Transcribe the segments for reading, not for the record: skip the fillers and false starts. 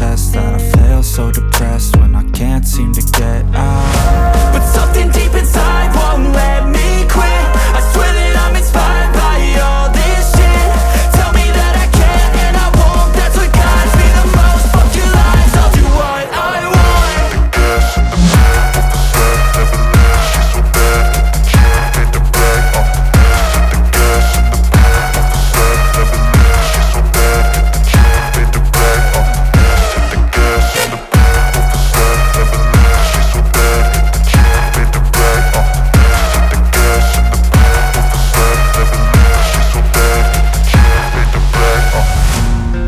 test that I fail, so depressed when I can't seem to get out. But something deep inside won't let me quit. I swear that I'm inspired by all this shit. Tell me that I can't and I won't. That's what guides me the most. Fuck your lies, I'll do what I want.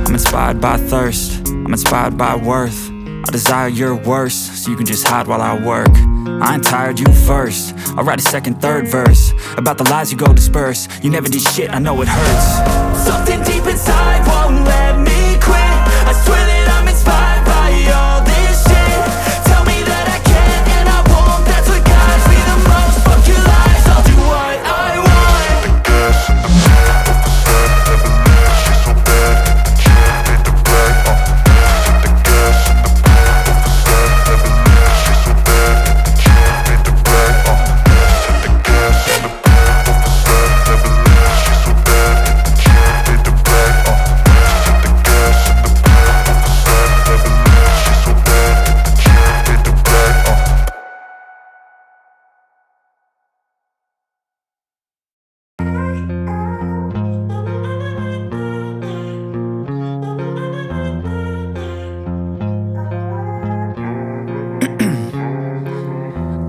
I'm inspired by thirst, I'm inspired by worth. I desire your worst, so you can just hide while I work. I ain't tired, you first. I'll write a second, third verse about the lies you go disperse. You never did shit, I know it hurts. Something deep inside won't let me quit. I swear that I'm inspired by all this shit. Tell me that I can't and I won't. That's what guides me the most. Fuck your lies, I'll do what I want.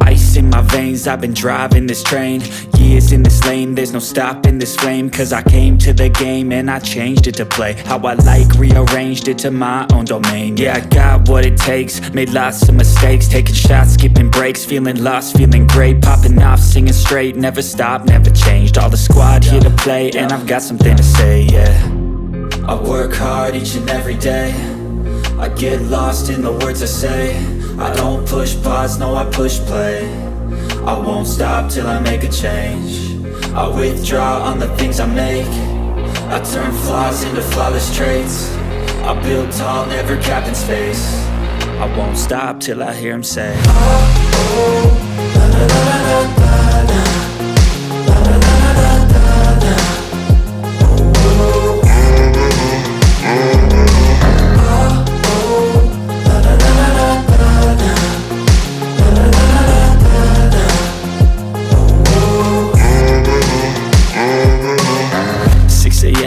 Ice in my veins, I've been driving this train. Years in this lane, there's no stopping this flame. Cause I came to the game and I changed it to play how I like, rearranged it to my own domain. Yeah, I got what it takes, made lots of mistakes, taking shots, skipping breaks, feeling lost, feeling great, popping off, singing straight, never stopped, never changed. All the squad here to play and I've got something to say, yeah. I work hard each and every day, I get lost in the words I say. I don't push pause, no I push play. I won't stop till I make a change. I withdraw on the things I make. I turn flaws into flawless traits. I build tall, never capped in space. I won't stop till I hear him say, oh, oh, la, la, la, la, la, la.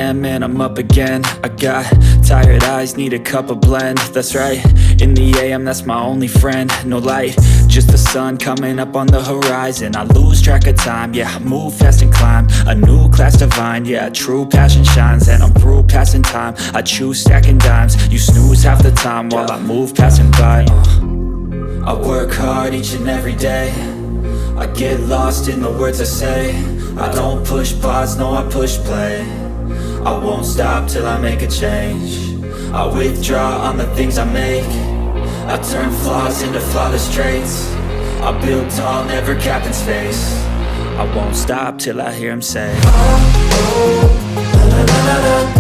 And I'm up again. I got tired eyes, need a cup of blend. That's right, in the AM, that's my only friend. No light, just the sun coming up on the horizon. I lose track of time, yeah, I move fast and climb a new class divine, yeah, true passion shines. And I'm through passing time, I choose stacking dimes. You snooze half the time while I move passing by. I work hard each and every day, I get lost in the words I say. I don't push pause, no I push play. I won't stop till I make a change. I withdraw on the things I make. I turn flaws into flawless traits. I build tall, never capped in space. I won't stop till I hear him say, oh, oh, la, la, la, la, la.